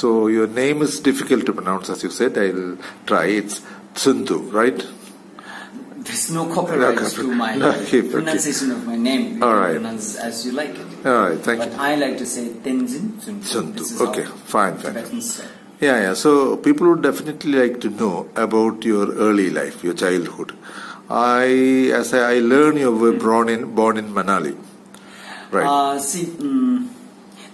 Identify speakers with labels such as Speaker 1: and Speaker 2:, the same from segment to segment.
Speaker 1: So your name is difficult to pronounce, as you said. I'll try. It's Tsundue, right?
Speaker 2: There's no copyright to my pronunciation of my name. You can pronounce as you like it.
Speaker 1: All right, thank you.
Speaker 2: But I like to say Tenzin Tsundue.
Speaker 1: Okay, fine. Yeah. So people would definitely like to know about your early life, your childhood. As I learned, you were born in Manali, right?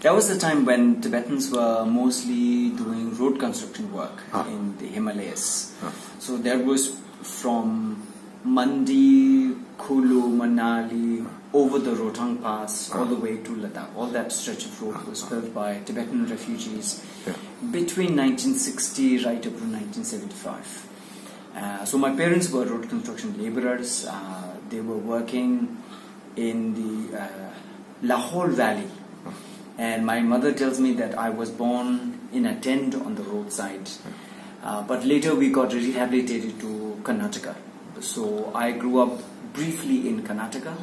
Speaker 2: That was the time when Tibetans were mostly doing road construction work in the Himalayas. So that was from Mandi, Kulu, Manali, over the Rohtang Pass, all the way to Ladakh. All that stretch of road was built by Tibetan refugees between 1960 right up to 1975. So my parents were road construction laborers. They were working in the Lahore Valley. And my mother tells me that I was born in a tent on the roadside. But later we got rehabilitated to Karnataka. So I grew up briefly in Karnataka.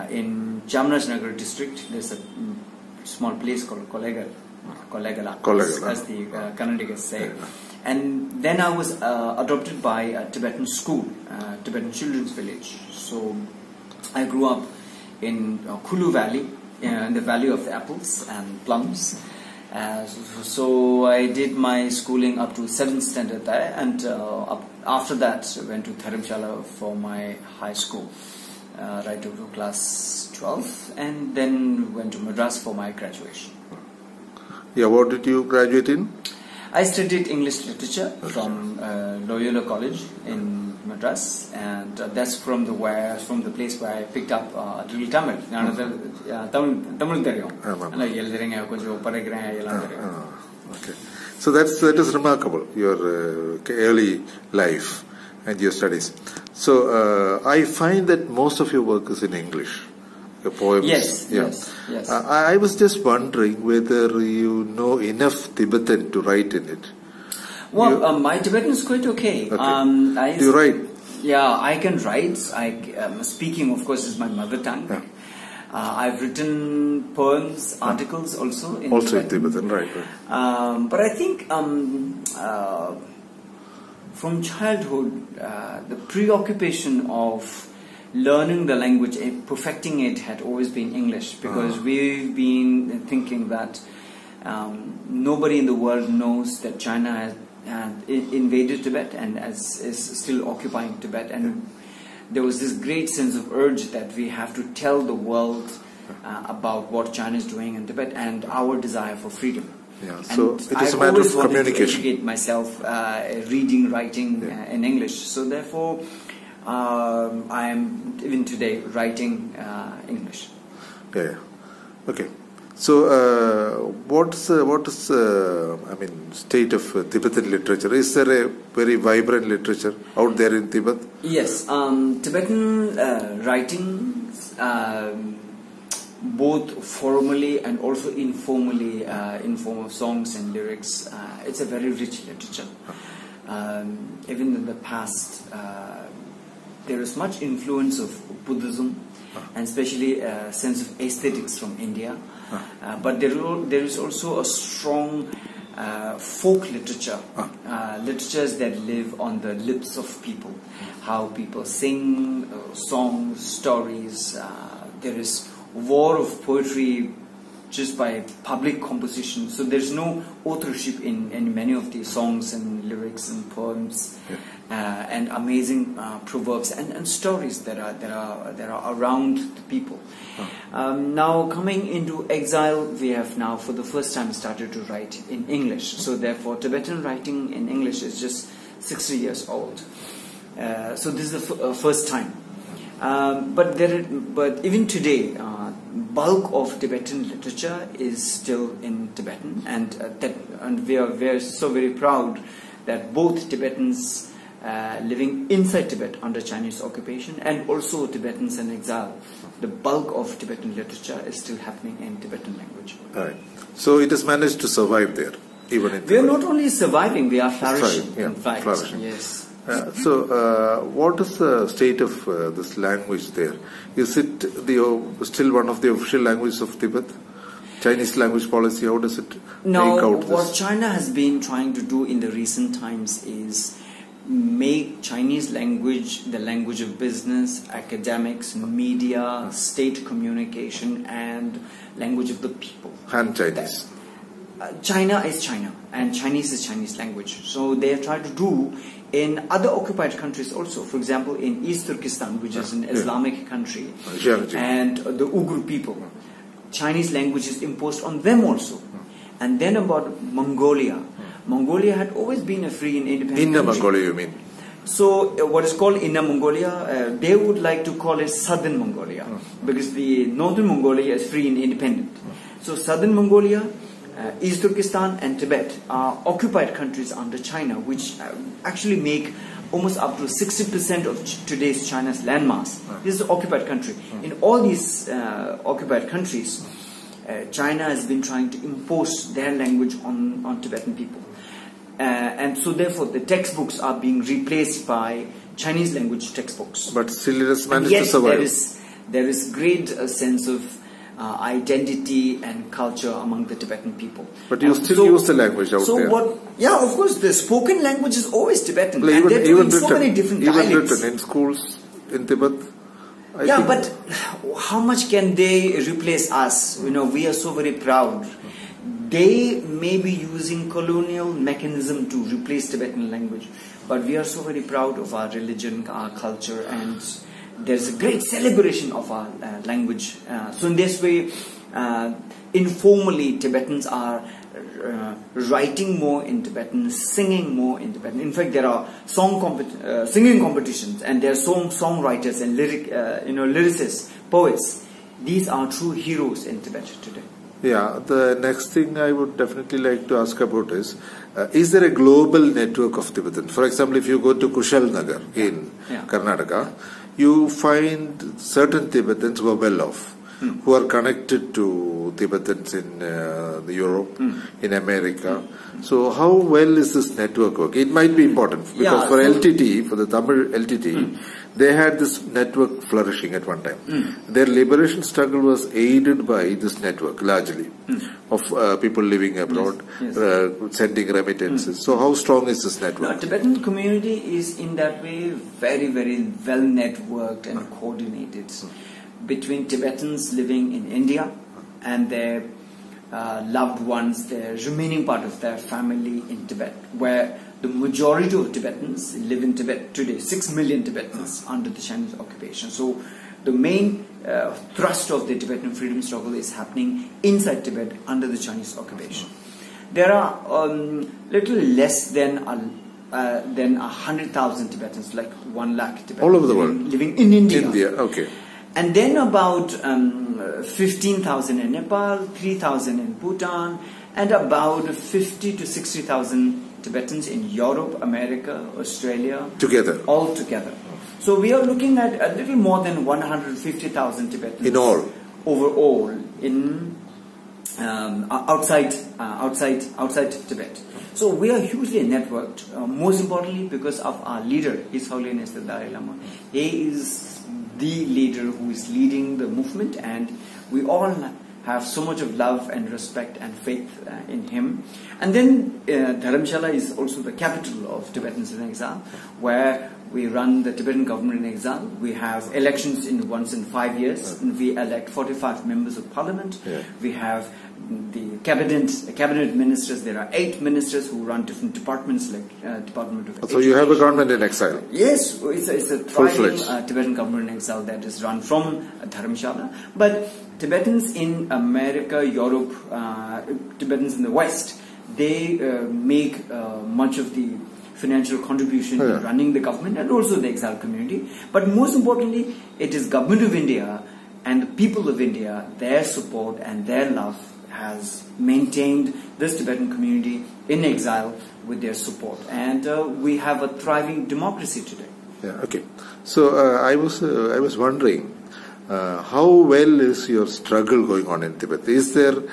Speaker 2: In Chamarajanagar district, there's a small place called Kollegala, as the Kannadigas say. And then I was adopted by a Tibetan school, Tibetan Children's Village. So I grew up in Kulu Valley, in the Valley of the Apples and Plums. So I did my schooling up to 7th standard there, and after that I went to Dharamshala for my high school, right up to class 12, and then went to Madras for my graduation.
Speaker 1: Yeah, what did you graduate in?
Speaker 2: I studied English literature from Loyola College in Madras, and that's from the place where I picked up a little Tamil.
Speaker 1: Okay, so that is remarkable, your early life and your studies. So I find that most of your work is in English. Your poems.
Speaker 2: Yes.
Speaker 1: I was just wondering whether you know enough Tibetan to write in it.
Speaker 2: Well, my Tibetan is quite okay.
Speaker 1: Do you write?
Speaker 2: Yeah, I can write. Speaking, of course, is my mother tongue.
Speaker 1: Yeah.
Speaker 2: I've written poems, articles also in
Speaker 1: Tibetan, right.
Speaker 2: But I think from childhood, the preoccupation of learning the language, perfecting it, had always been English, because we've been thinking that nobody in the world knows that China has invaded Tibet and is still occupying Tibet, and there was this great sense of urge that we have to tell the world about what China is doing in Tibet and our desire for freedom.
Speaker 1: Yeah, so it is a matter of communication. I always wanted to
Speaker 2: educate myself, reading, writing in English. So therefore, I am even today writing English.
Speaker 1: Yeah. Okay. So, what is state of Tibetan literature? Is there a very vibrant literature out there in Tibet?
Speaker 2: Yes, Tibetan writings, both formally and also informally, in form of songs and lyrics. It's a very rich literature. Even in the past, there is much influence of Buddhism, and especially a sense of aesthetics from India. But there is also a strong folk literature, literatures that live on the lips of people, how people sing songs, stories. There is war of poetry just by public composition. So there's no authorship in many of these songs and lyrics and poems, and amazing proverbs and stories that are around the people. Now coming into exile, we have now for the first time started to write in English. So therefore, Tibetan writing in English is just 60 years old. So this is the first time. But even today, bulk of Tibetan literature is still in Tibetan, and we are so very proud that both Tibetans living inside Tibet under Chinese occupation and also Tibetans in exile, the bulk of Tibetan literature is still happening in Tibetan language.
Speaker 1: Right. So it has managed to survive there, even in Tibet.
Speaker 2: We are not only surviving; we are flourishing. In fact,
Speaker 1: flourishing.
Speaker 2: Yes.
Speaker 1: So, what is the state of this language there? Is it still one of the official languages of Tibet Chinese language policy? How does it
Speaker 2: now,
Speaker 1: make out this?
Speaker 2: What China has been trying to do in the recent times is make Chinese language the language of business, academics, media, state communication, and language of the people.
Speaker 1: Han Chinese.
Speaker 2: China is China, and Chinese is Chinese language. So they have tried to do in other occupied countries also. For example, in East Turkestan, which is an Islamic country, and the Uyghur people, Chinese language is imposed on them also. And then about Mongolia. Mongolia had always been a free and independent
Speaker 1: Inner
Speaker 2: country.
Speaker 1: Mongolia, you mean?
Speaker 2: So what is called Inner Mongolia, they would like to call it Southern Mongolia, because the Northern Mongolia is free and independent. So Southern Mongolia, East Turkestan and Tibet are occupied countries under China, which actually make almost up to 60% of today's China's landmass. This is an occupied country. In all these occupied countries, China has been trying to impose their language on Tibetan people. And so therefore the textbooks are being replaced by Chinese language textbooks.
Speaker 1: But still it has managed to survive.
Speaker 2: There is great sense of identity and culture among the Tibetan people.
Speaker 1: But you still use the language out there.
Speaker 2: Yeah, of course, the spoken language is always Tibetan.
Speaker 1: Well,
Speaker 2: and they're doing
Speaker 1: written,
Speaker 2: so many different dialects.
Speaker 1: Even written in schools in Tibet. I think
Speaker 2: but how much can they replace us? You know, we are so very proud. They may be using colonial mechanism to replace Tibetan language, but we are so very proud of our religion, our culture, and there's a great celebration of our language. So in this way, informally, Tibetans are writing more in Tibetan, singing more in Tibetan. In fact, there are singing competitions, and there are songwriters and lyricists, poets. These are true heroes in Tibet today.
Speaker 1: Yeah, the next thing I would definitely like to ask about is there a global network of Tibetans? For example, if you go to Kushalnagar in Karnataka, you find certain Tibetans who are well off, who are connected to Tibetans in Europe, in America. So how well is this network working? It might be important because for LTT, for the Tamil LTT, they had this network flourishing at one time. Their liberation struggle was aided by this network largely of people living abroad, sending remittances. So how strong is this network?
Speaker 2: No, Tibetan community is in that way very, very well networked and coordinated between Tibetans living in India and their loved ones, the remaining part of their family in Tibet, where the majority of Tibetans live in Tibet today, 6 million Tibetans under the Chinese occupation. So the main thrust of the Tibetan freedom struggle is happening inside Tibet under the Chinese occupation. There are little less than 100,000 Tibetans, like 1 lakh Tibetans
Speaker 1: all over the world
Speaker 2: living in India.
Speaker 1: India, okay.
Speaker 2: And then about 15,000 in Nepal, 3,000 in Bhutan, and about 50 to 60,000 Tibetans in Europe, America, Australia.
Speaker 1: Together?
Speaker 2: All together. So we are looking at a little more than 150,000 Tibetans.
Speaker 1: In all?
Speaker 2: Overall, in outside Tibet. So we are hugely networked, most importantly because of our leader, His Holiness the Dalai Lama. He is the leader who is leading the movement, and we all have so much of love and respect and faith in him. And then Dharamshala is also the capital of Tibetans in Exile, where we run the Tibetan government in exile. We have elections once in 5 years, and we elect 45 members of parliament. We have the cabinet ministers. There are 8 ministers who run different departments, like Department of
Speaker 1: So you have a government in exile?
Speaker 2: Yes, it's a thriving Tibetan government in exile that is run from Dharamshala. But Tibetans in America, Europe, Tibetans in the West, they make much of the financial contribution to running the government and also the exile community. But most importantly, it is government of India and the people of India, their support and their love has maintained this Tibetan community in exile with their support. And we have a thriving democracy today.
Speaker 1: Yeah, okay. So I was wondering, how well is your struggle going on in Tibet? Is the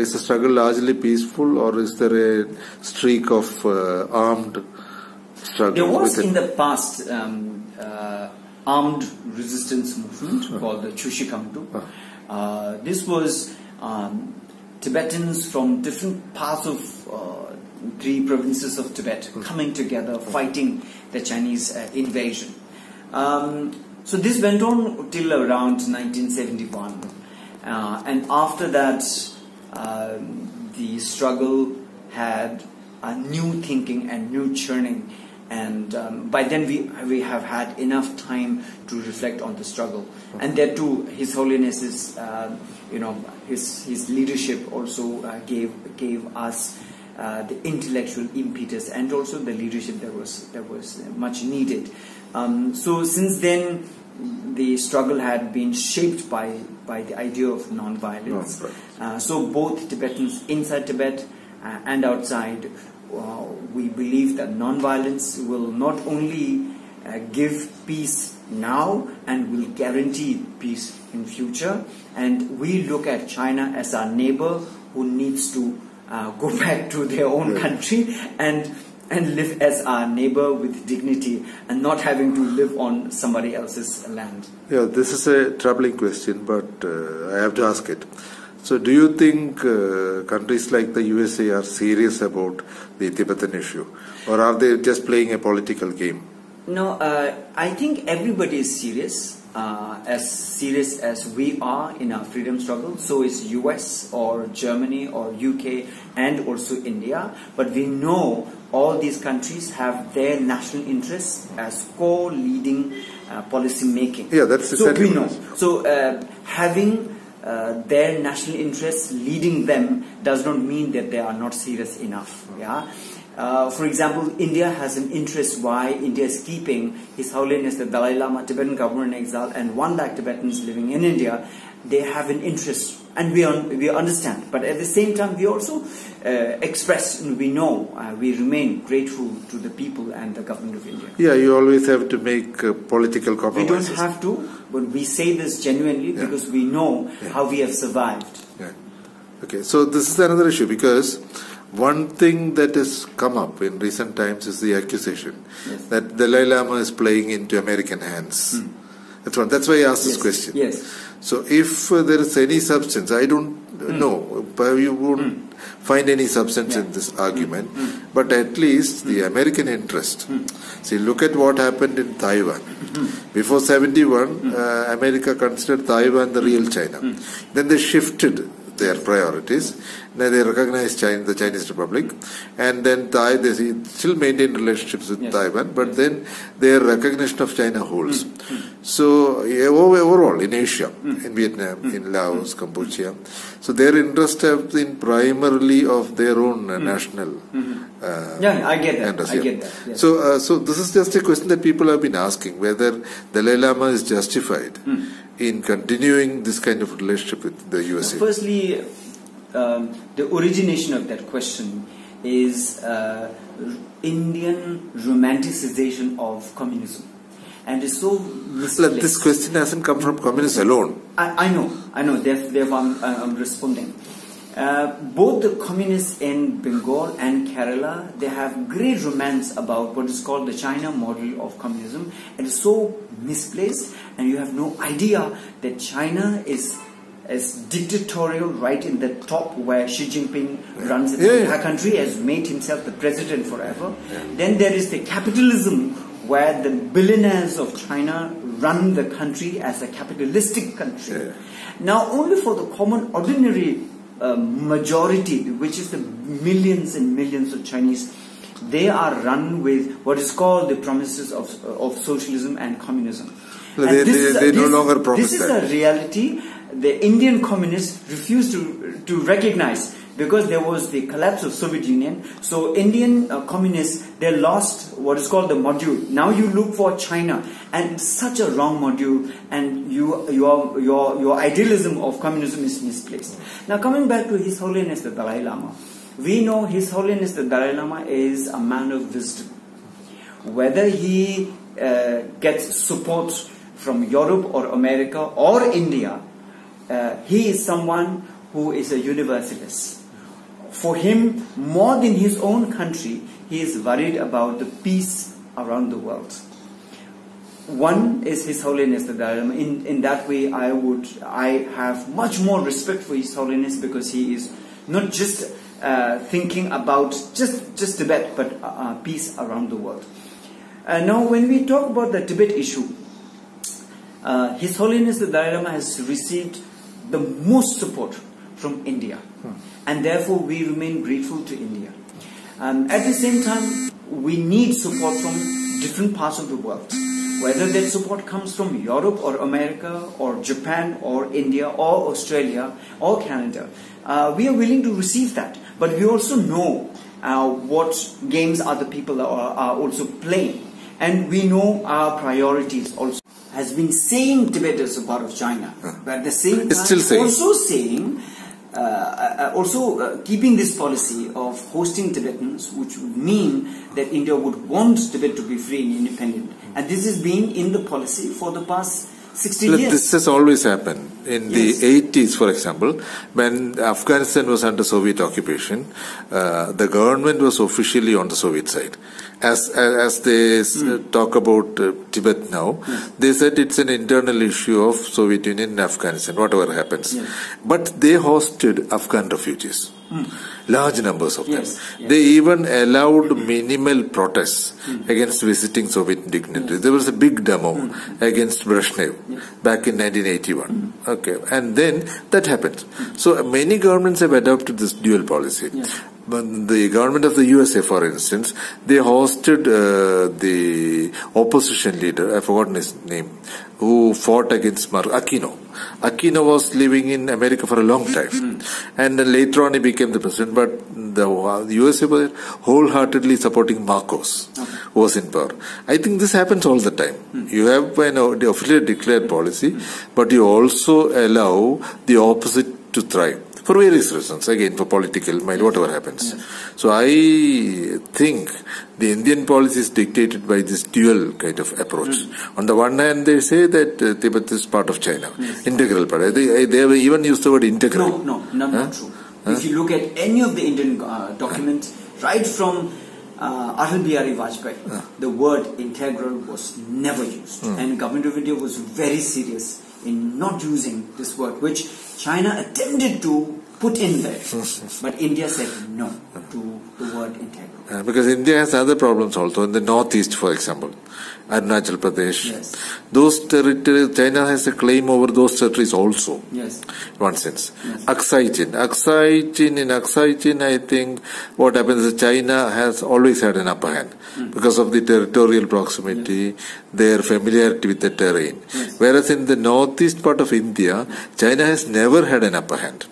Speaker 1: struggle largely peaceful, or is there a streak of armed struggle?
Speaker 2: There was in the past armed resistance movement called the Chushikamtu. This was Tibetans from different parts of 3 provinces of Tibet coming together, fighting the Chinese invasion. So this went on till around 1971. And after that, the struggle had a new thinking and new churning. And by then we have had enough time to reflect on the struggle. And there too, His Holiness's, his leadership also gave us the intellectual impetus and also the leadership that was much needed. So since then, the struggle had been shaped by the idea of non-violence. So both Tibetans inside Tibet and outside, we believe that non-violence will not only give peace now and will guarantee peace in future. And we look at China as our neighbor who needs to go back to their own country and live as our neighbor with dignity and not having to live on somebody else's land.
Speaker 1: Yeah, this is a troubling question, but I have to ask it. So do you think countries like the USA are serious about the Tibetan issue, or are they just playing a political game?
Speaker 2: No, I think everybody is serious as we are in our freedom struggle. So is US or Germany or UK and also India. But we know all these countries have their national interests as co-leading policy making.
Speaker 1: Yeah, that's exactly.
Speaker 2: So we know. So having their national interests leading them does not mean that they are not serious enough. Yeah. For example, India has an interest why India is keeping His Holiness the Dalai Lama, Tibetan governor in exile, and 1 lakh Tibetans living in India. They have an interest, and we understand. But at the same time, we also express, and we know, we remain grateful to the people and the government of India.
Speaker 1: Yeah, you always have to make political compromises.
Speaker 2: We don't have to, but we say this genuinely because we know how we have survived.
Speaker 1: Yeah. Okay, so this is another issue, because one thing that has come up in recent times is the accusation that the Dalai Lama is playing into American hands. That's why I asked this question.
Speaker 2: Yes.
Speaker 1: So if there is any substance, I don't know, you won't find any substance in this argument, but at least the American interest. See, look at what happened in Taiwan. Before 71, America considered Taiwan the real China. Then they shifted their priorities. Now they recognized the Chinese Republic, and then they still maintain relationships with Taiwan, but then their recognition of China holds. So overall in Asia, in Vietnam, in Laos, Cambodia, so their interests have been primarily of their own national
Speaker 2: I get that.
Speaker 1: interest.
Speaker 2: I get that. Yes.
Speaker 1: So this is just a question that people have been asking, whether Dalai Lama is justified in continuing this kind of relationship with the USA.
Speaker 2: Firstly, the origination of that question is Indian romanticization of communism, and it's so misplaced.
Speaker 1: This question hasn't come from communists alone.
Speaker 2: I know. Therefore, I'm responding. Both the communists in Bengal and Kerala, they have great romance about what is called the China model of communism. It is so misplaced, and you have no idea that China is dictatorial right in the top, where Xi Jinping runs the entire country, has made himself the president forever. Then there is the capitalism, where the billionaires of China run the country as a capitalistic country. Now only for the common ordinary majority, which is the millions and millions of Chinese, they are run with what is called the promises of socialism and communism.
Speaker 1: They no longer promise
Speaker 2: that. This is
Speaker 1: that.
Speaker 2: a reality the Indian communists refused to recognize, because there was the collapse of Soviet Union. So Indian communists, they lost what is called the module. Now you look for China, and it's such a wrong module, and your idealism of communism is misplaced. Now coming back to His Holiness the Dalai Lama, we know His Holiness the Dalai Lama is a man of wisdom. Whether he gets support from Europe or America or India, he is someone who is a universalist. For him, more than his own country, he is worried about the peace around the world. One is His Holiness the Dalai Lama. In that way, I have much more respect for His Holiness, because he is not just thinking about just Tibet, but peace around the world. Now, when we talk about the Tibet issue, His Holiness the Dalai Lama has received the most support from India, and therefore we remain grateful to India. At the same time, we need support from different parts of the world, whether that support comes from Europe or America or Japan or India or Australia or Canada. We are willing to receive that, but we also know what games other people are also playing, and we know our priorities also. Has been saying Tibet is a part of China, but at the same time also saying, keeping this policy of hosting Tibetans, which would mean that India would want Tibet to be free and independent. And this has been in the policy for the past 60 years.
Speaker 1: This has always happened. In the 80s, for example, when Afghanistan was under Soviet occupation, the government was officially on the Soviet side. As they talk about Tibet now, they said it's an internal issue of Soviet Union in Afghanistan, whatever happens. But they hosted Afghan refugees, large numbers of them. They even allowed minimal protests against visiting Soviet dignitaries. There was a big demo against Brezhnev back in 1981. Okay, and then that happened. So many governments have adopted this dual policy. The government of the USA, for instance, they hosted the opposition leader, I've forgotten his name, who fought against Aquino. Aquino was living in America for a long time, and then later on he became the president, but the USA were wholeheartedly supporting Marcos, who was in power. I think this happens all the time. You have an officially declared policy, but you also allow the opposite to thrive. For various reasons, again, for political mind, whatever happens. So I think the Indian policy is dictated by this dual kind of approach. On the one hand, they say that Tibet is part of China, integral part. They have even used the word integral.
Speaker 2: Not true. If you look at any of the Indian documents, right from Atal Bihari Vajpayee, the word integral was never used. And government of India was very serious in not using this word, which China attempted to put in there, but India said no to the word integral.
Speaker 1: Because India has other problems also. In the northeast, for example, Arunachal Pradesh, those territories, China has a claim over those territories also. In one sense. Aksai Chin, in Aksai Chin, I think what happens is China has always had an upper hand because of the territorial proximity, their familiarity with the terrain. Whereas in the northeast part of India, China has never had an upper hand,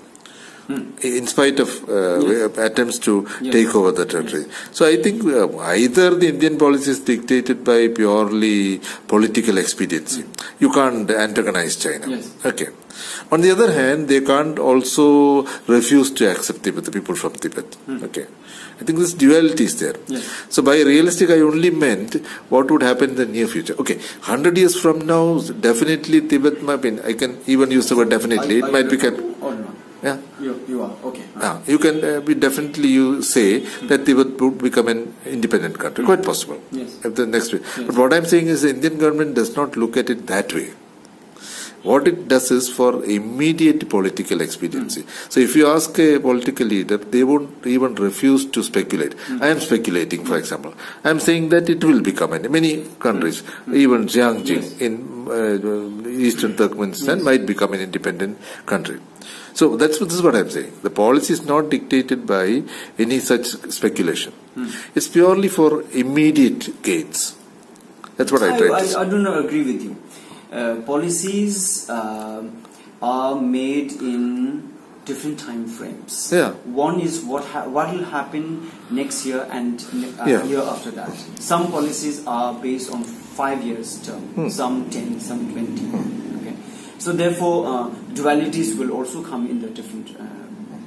Speaker 1: in spite of attempts to take over the territory. So I think either the Indian policy is dictated by purely political expediency. You can't antagonize China. Okay. On the other hand, they can't also refuse to accept Tibet, the people from Tibet. Okay. I think this duality is there. So by realistic, I only meant what would happen in the near future. Okay, 100 years from now, definitely Tibet might be, I can even use the word definitely, it might become...
Speaker 2: Yeah, you are okay.
Speaker 1: You can definitely you say that Tibet would become an independent country, quite possible. At the next way. But what I'm saying is the Indian government does not look at it that way. What it does is for immediate political expediency. So if you ask a political leader, they won't even refuse to speculate. I am speculating, for example. I am saying that it will become in many countries, even Xinjiang in eastern Turkmenistan might become an independent country. So this is what I am saying. The policy is not dictated by any such speculation. It's purely for immediate gains. That's what I try to say.
Speaker 2: I do not agree with you. Policies are made in different time frames. One is what will happen next year and year after that. Some policies are based on 5 years term, some 10, some 20. Okay, so therefore dualities will also come in the different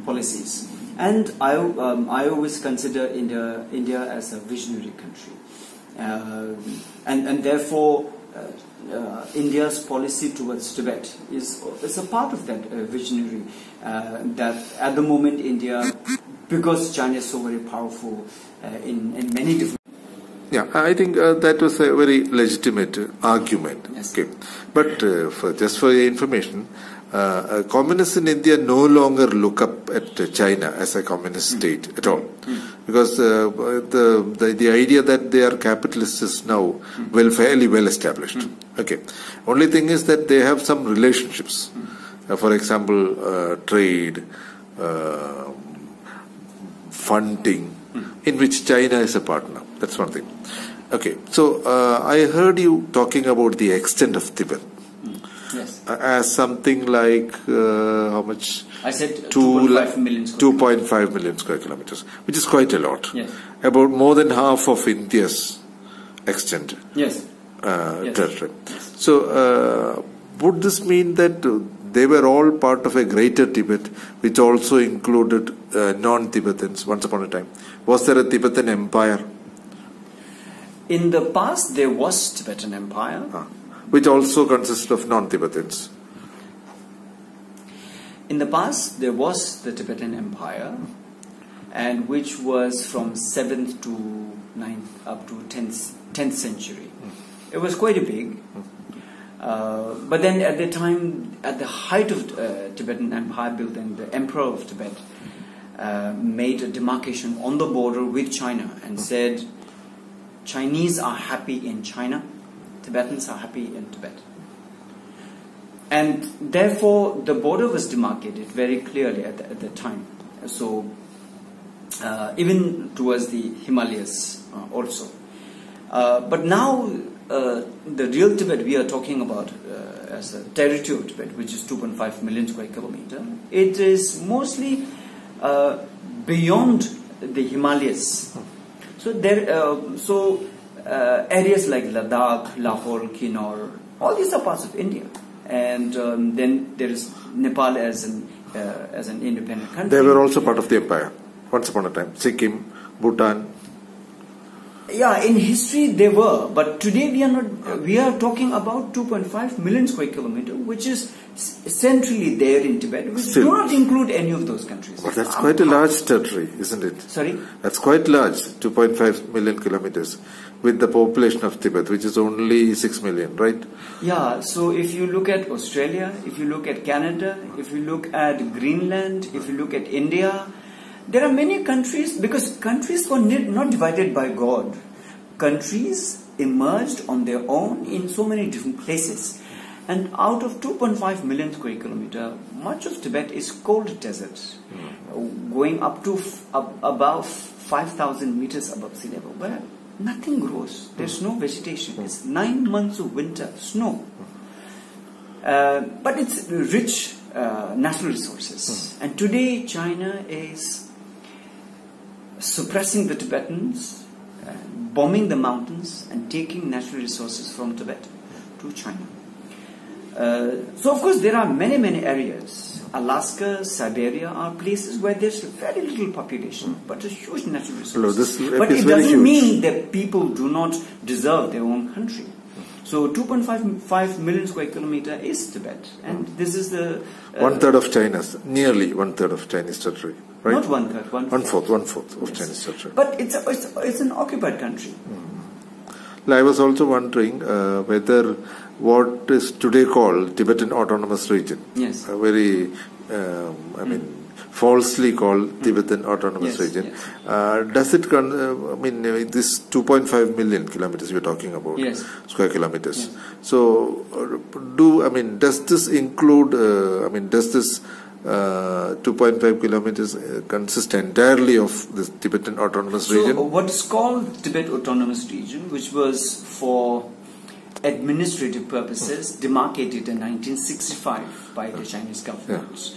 Speaker 2: policies. And I always consider India as a visionary country, and therefore. India's policy towards Tibet is a part of that visionary, that at the moment India, because China is so very powerful in many different...
Speaker 1: I think that was a very legitimate argument. Okay. But just for your information, communists in India no longer look up at China as a communist state at all, because the idea that they are capitalists is now fairly well established. Okay, only thing is that they have some relationships, for example, trade, funding, in which China is a partner. That's one thing. Okay, so I heard you talking about the extent of Tibet.
Speaker 2: Yes.
Speaker 1: As something like how much?
Speaker 2: I said 2.5 million square
Speaker 1: 2.5 million square kilometers, which is quite a lot.
Speaker 2: Yes.
Speaker 1: About more than half of India's extent.
Speaker 2: Yes.
Speaker 1: Territory. Yes. So, would this mean that they were all part of a greater Tibet, which also included non-Tibetans once upon a time? Was there a Tibetan empire?
Speaker 2: In the past, there was Tibetan Empire.
Speaker 1: Which also consisted of non-Tibetans.
Speaker 2: In the past, there was the Tibetan Empire, and which was from 7th to 9th up to 10th century. It was quite a big. But then at the time, at the height of Tibetan Empire building, the Emperor of Tibet made a demarcation on the border with China and said, Chinese are happy in China, Tibetans are happy in Tibet. And therefore, the border was demarcated very clearly at the time. So, even towards the Himalayas also. But now, the real Tibet we are talking about as a territory of Tibet, which is 2.5 million square kilometer, it is mostly beyond the Himalayas. So areas like Ladakh, Lahore, Kinnaur, all these are parts of India. And then there is Nepal as an independent country.
Speaker 1: They were also part of the empire once upon a time. Sikkim, Bhutan.
Speaker 2: Yeah, in history they were, but today we are not. We are talking about 2.5 million square kilometer, which is centrally there in Tibet, which do not include any of those countries.
Speaker 1: Well, that's quite a large territory, isn't it?
Speaker 2: Sorry?
Speaker 1: That's quite large, 2.5 million kilometers, with the population of Tibet, which is only 6 million, right?
Speaker 2: Yeah, so if you look at Australia, if you look at Canada, if you look at Greenland, if you look at India, there are many countries, because countries were not divided by God. Countries emerged on their own in so many different places. And out of 2.5 million square kilometer, much of Tibet is cold desert, going up to above 5,000 meters above sea level, where nothing grows. There's no vegetation. It's 9 months of winter, snow. But it's rich natural resources. And today China is suppressing the Tibetans, bombing the mountains and taking natural resources from Tibet to China. So of course there are many areas. Alaska, Siberia are places where there's very little population, but a huge natural resources. But it doesn't mean that people do not deserve their own country. So 2.5 million square kilometer is Tibet, and this is the
Speaker 1: one-third of China's, nearly one-third of Chinese territory, right?
Speaker 2: Not one-third, one-fourth
Speaker 1: of Chinese territory.
Speaker 2: But it's an occupied country.
Speaker 1: I was also wondering whether what is today called Tibetan Autonomous Region,
Speaker 2: yes,
Speaker 1: very, falsely called Tibetan Autonomous Region, does it, this 2.5 million kilometers you're talking about, square kilometers. Yes. So, does this include, does this 2.5 kilometers consist entirely of the Tibetan Autonomous Region?
Speaker 2: So, what is called Tibet Autonomous Region, which was for administrative purposes demarcated in 1965 by the Chinese government.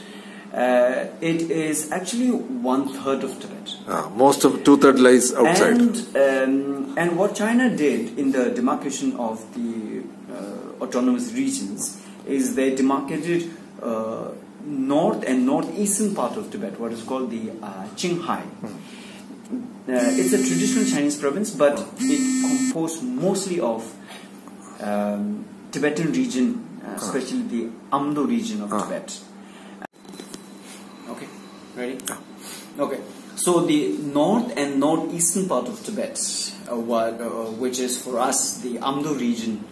Speaker 2: It is actually 1/3 of Tibet.
Speaker 1: Most of 2/3 lies outside.
Speaker 2: And what China did in the demarcation of the autonomous regions is they demarcated north and northeastern part of Tibet, what is called the Qinghai. It's a traditional Chinese province, but it composed mostly of Tibetan region, especially the Amdo region of Tibet. Okay, ready? Okay. So the north and northeastern part of Tibet, which is for us the Amdo region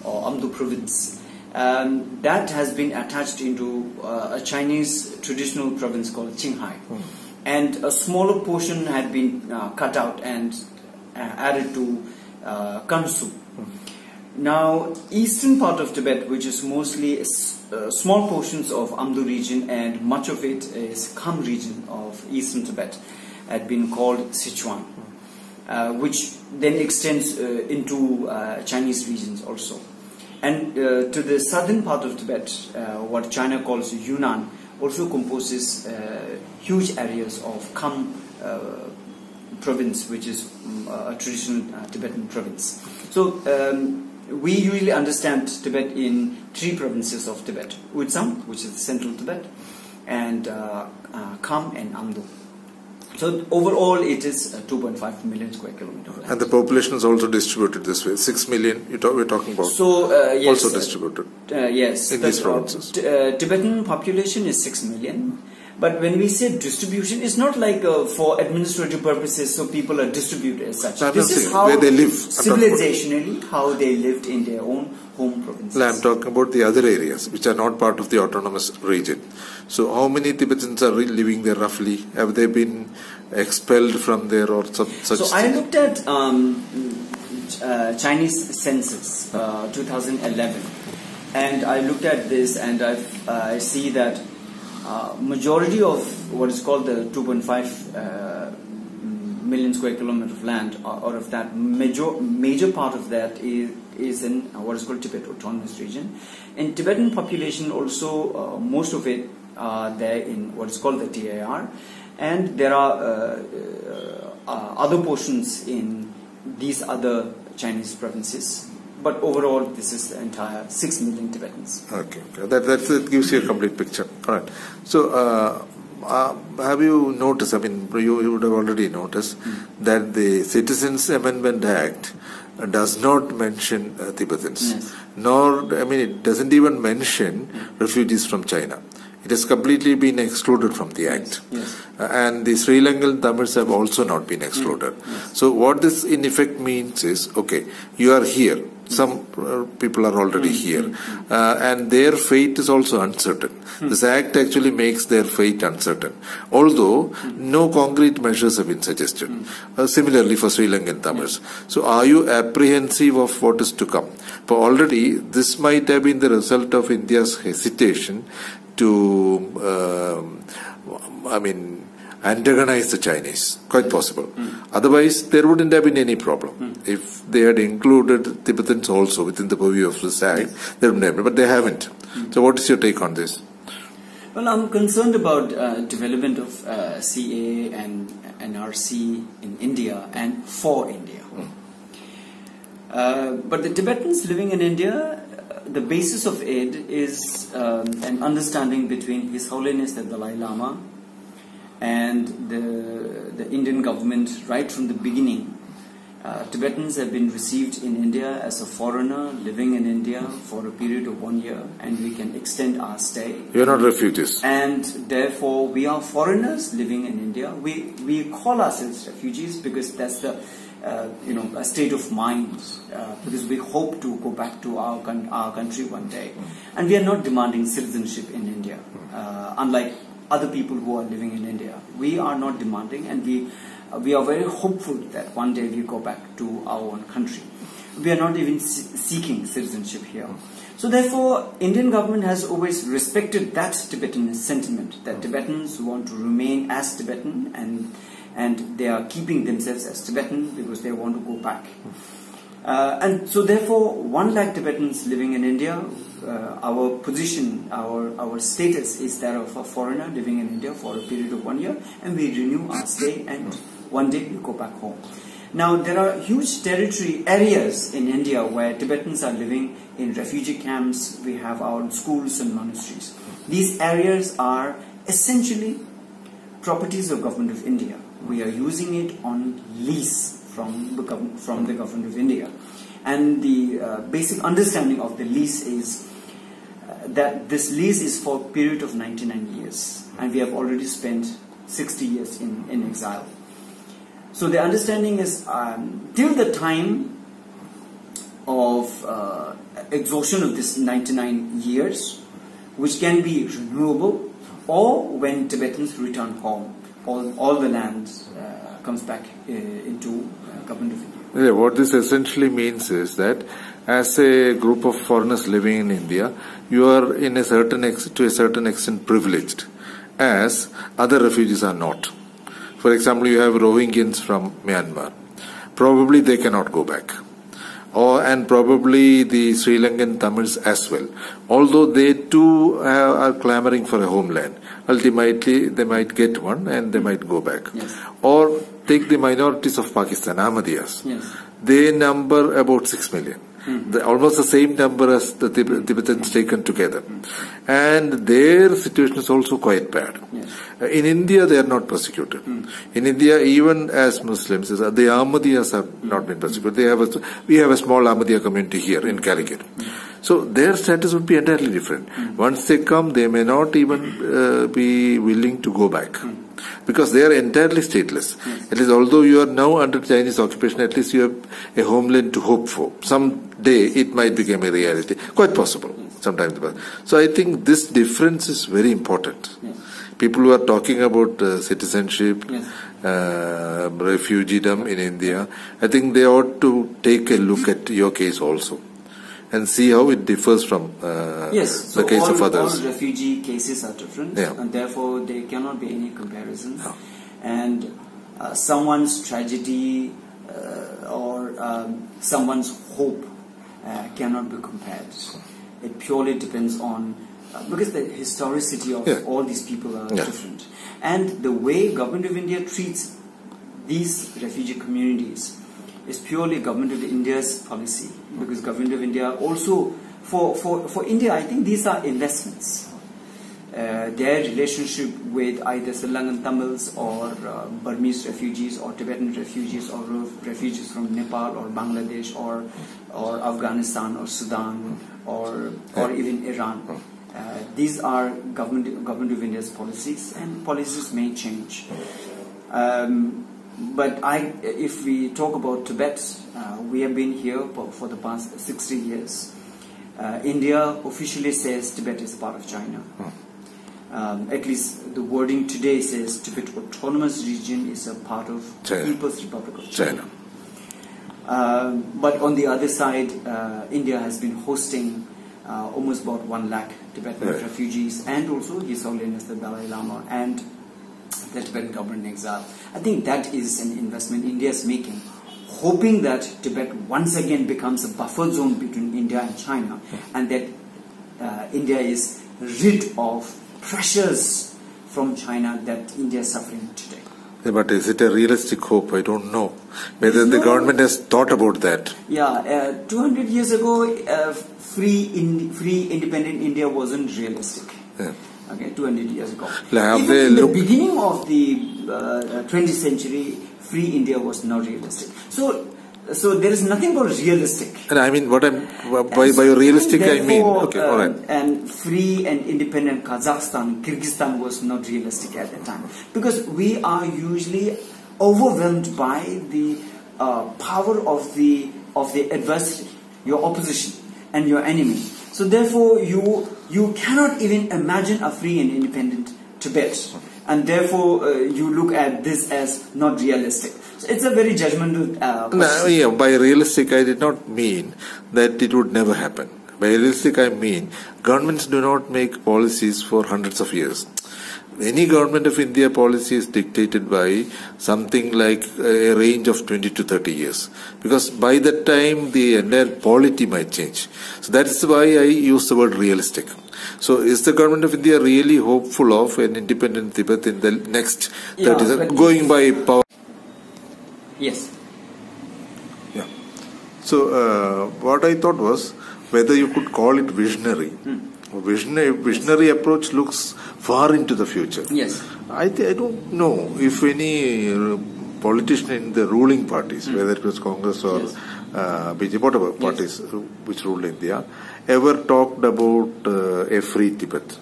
Speaker 2: or Amdo province, that has been attached into a Chinese traditional province called Qinghai. And a smaller portion had been cut out and added to Gansu. Now, eastern part of Tibet, which is mostly small portions of Amdo region and much of it is Kham region of eastern Tibet, had been called Sichuan, which then extends into Chinese regions also. And to the southern part of Tibet, what China calls Yunnan, also composes huge areas of Kham province, which is a traditional Tibetan province. So we usually understand Tibet in three provinces of Tibet: Utsam, which is central Tibet, and Kham and Amdo. So overall, it is 2.5 million square kilometers.
Speaker 1: And the population is also distributed this way. 6 million. We're talking about.
Speaker 2: So yes,
Speaker 1: also distributed.
Speaker 2: Yes,
Speaker 1: in these provinces.
Speaker 2: Tibetan population is 6 million. But when we say distribution, it's not like for administrative purposes, so people are distributed as such. This is how
Speaker 1: where they live.
Speaker 2: Civilizationally, how they lived in their own home provinces.
Speaker 1: Well, I'm talking about the other areas, which are not part of the autonomous region. So how many Tibetans are living there roughly? Have they been expelled from there or such?
Speaker 2: So I looked at Chinese census 2011, and I looked at this, and I see that majority of what is called the 2.5 million square kilometer of land, out of that, major part of that is in what is called Tibet Autonomous Region. In Tibetan population also, most of it are there in what is called the TAR, and there are other portions in these other Chinese provinces. But overall, this is the entire 6 million Tibetans.
Speaker 1: Okay, that gives you a complete picture. All right. So, have you noticed, I mean, you would have already noticed that the Citizens Amendment Act does not mention Tibetans.
Speaker 2: Yes.
Speaker 1: Nor, I mean, it doesn't even mention refugees from China. It has completely been excluded from the Act.
Speaker 2: Yes.
Speaker 1: And the Sri Lankan Tamils have also not been excluded.
Speaker 2: Yes.
Speaker 1: So what this in effect means is, okay, you are here. Some people are already here. And their fate is also uncertain. This Act actually makes their fate uncertain. Although no concrete measures have been suggested. Similarly for Sri Lankan Tamils. So are you apprehensive of what is to come? But already this might have been the result of India's hesitation to, antagonize the Chinese. Quite possible. Otherwise, there wouldn't have been any problem. If they had included Tibetans also within the purview of this Act, there wouldn't have been. But they haven't. So what is your take on this?
Speaker 2: Well, I'm concerned about development of CA and NRC in India and for India. But the Tibetans living in India, the basis of it is an understanding between His Holiness the Dalai Lama and the Indian government right from the beginning. Tibetans have been received in India as a foreigner living in India for a period of 1 year, and we can extend our stay.
Speaker 1: You are not refugees.
Speaker 2: And therefore we are foreigners living in India. We call ourselves refugees because that's the a state of mind, because we hope to go back to our country one day. And we are not demanding citizenship in India, unlike other people who are living in India. We are not demanding, and we are very hopeful that one day we go back to our own country. We are not even seeking citizenship here. So therefore, Indian government has always respected that Tibetan sentiment, that Tibetans want to remain as Tibetan, and they are keeping themselves as Tibetan because they want to go back. And so therefore, 1 lakh Tibetans living in India, our position, our status is that of a foreigner living in India for a period of 1 year, and we renew our stay, and one day we go back home. Now, there are huge territory areas in India where Tibetans are living in refugee camps. We have our schools and monasteries. These areas are essentially properties of Government of India. We are using it on lease from the Government of India. And the basic understanding of the lease is that this lease is for a period of 99 years. And we have already spent 60 years in exile. So the understanding is till the time of exhaustion of this 99 years, which can be renewable, or when Tibetans return home, all the land comes back into government of India.
Speaker 1: Yeah, what this essentially means is that as a group of foreigners living in India, you are to a certain extent privileged, as other refugees are not. For example, you have Rohingyans from Myanmar. Probably they cannot go back. And probably the Sri Lankan Tamils as well. Although they too are clamoring for a homeland. Ultimately, they might get one and they might go back.
Speaker 2: Yes.
Speaker 1: Or take the minorities of Pakistan, Ahmadiyas.
Speaker 2: Yes.
Speaker 1: They number about 6 million. Almost the same number as the Tibetans taken together. And their situation is also quite bad.
Speaker 2: Yes.
Speaker 1: In India, they are not persecuted. In India, even as Muslims, the Ahmadiyas have not been persecuted. We have a small Ahmadiyya community here in Calicut. So their status would be entirely different. Once they come, they may not even be willing to go back. Because they are entirely stateless. At least, although you are now under Chinese occupation, at least you have a homeland to hope for. Someday it might become a reality. Quite possible. Sometimes. So I think this difference is very important.
Speaker 2: Yes.
Speaker 1: People who are talking about citizenship,
Speaker 2: Yes.
Speaker 1: refugeedom in India, I think they ought to take a look at your case also and see how it differs from the case of others.
Speaker 2: All refugee cases are different, and therefore there cannot be any comparison.
Speaker 1: No.
Speaker 2: And someone's tragedy or someone's hope cannot be compared. It purely depends on, because the historicity of all these people are different. And the way Government of India treats these refugee communities is purely Government of India's policy, because Government of India also, for India, I think these are investments. Their relationship with either Sri Lankan Tamils or Burmese refugees or Tibetan refugees or refugees from Nepal or Bangladesh or Afghanistan or Sudan or even Iran. These are Government of India's policies, and policies may change. But if we talk about Tibet, we have been here for the past 60 years. India officially says Tibet is part of China. At least the wording today says Tibet Autonomous Region is a part of People's Republic of China. But on the other side, India has been hosting almost about 1 lakh Tibetan refugees, and also His Holiness the Dalai Lama and the Tibetan government in exile. I think that is an investment India is making, hoping that Tibet once again becomes a buffer zone between India and China, and that India is rid of pressures from China that India is suffering today.
Speaker 1: Yeah, but is it a realistic hope? I don't know whether the government has thought about that.
Speaker 2: Yeah, 200 years ago, free independent India wasn't realistic.
Speaker 1: Yeah.
Speaker 2: Okay, 200 years ago.
Speaker 1: Even
Speaker 2: in the beginning of the 20th century, free India was not realistic. So there is nothing called realistic.
Speaker 1: And I mean, what by realistic I mean, okay, all right.
Speaker 2: And free and independent Kazakhstan, Kyrgyzstan was not realistic at that time, because we are usually overwhelmed by the power of the adversary, your opposition and your enemy. So therefore, you cannot even imagine a free and independent Tibet, and therefore you look at this as not realistic. So it's a very judgmental question.
Speaker 1: By realistic, I did not mean that it would never happen. By realistic, I mean governments do not make policies for hundreds of years. Any government of India policy is dictated by something like a range of 20 to 30 years. Because by that time, the entire polity might change. So that is why I use the word realistic. So is the government of India really hopeful of an independent Tibet in the next 30 years, going by power?
Speaker 2: Yes.
Speaker 1: Yeah. So what I thought was whether you could call it visionary. Visionary approach looks far into the future.
Speaker 2: Yes.
Speaker 1: I don't know if any politician in the ruling parties, whether it was Congress or BJP, whatever parties which ruled India, ever talked about a free Tibet.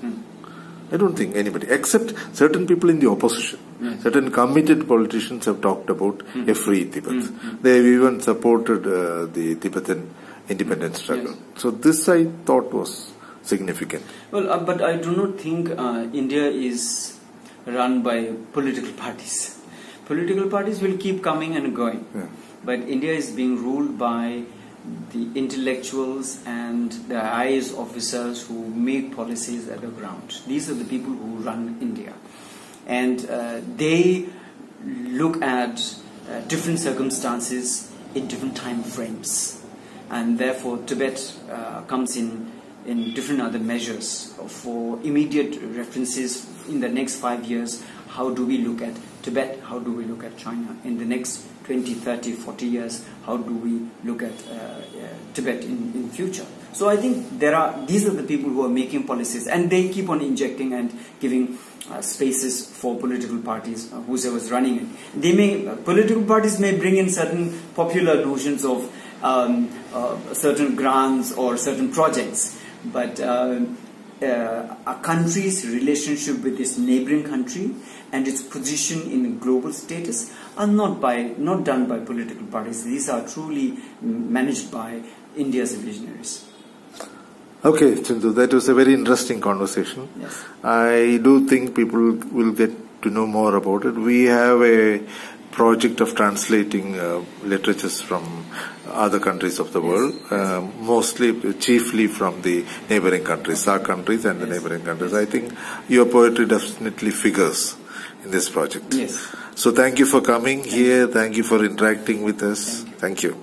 Speaker 1: I don't think anybody, except certain people in the opposition. Certain committed politicians have talked about a free Tibet. They have even supported the Tibetan independence struggle.
Speaker 2: Yes.
Speaker 1: So this I thought was significant.
Speaker 2: Well, but I do not think India is run by political parties. Political parties will keep coming and going, but India is being ruled by the intellectuals and the IAS officers who make policies at the ground. These are the people who run India, and they look at different circumstances in different time frames, and therefore Tibet comes in different other measures for immediate references in the next 5 years. How do we look at Tibet? How do we look at China? In the next 20, 30, 40 years, how do we look at Tibet in future? So I think these are the people who are making policies, and they keep on injecting and giving spaces for political parties, whoever's running it. Political parties may bring in certain popular notions of certain grants or certain projects, but a country's relationship with its neighboring country and its position in global status are not done by political parties. These are truly managed by India's visionaries.
Speaker 1: Okay, Tsundue, that was a very interesting conversation.
Speaker 2: Yes.
Speaker 1: I do think people will get to know more about it. We have a project of translating literatures from other countries of the world, chiefly from the neighboring countries, SAARC countries and the neighboring countries. I think your poetry definitely figures in this project.
Speaker 2: Yes.
Speaker 1: So thank you for coming here. Thank you for interacting with us. Thank you.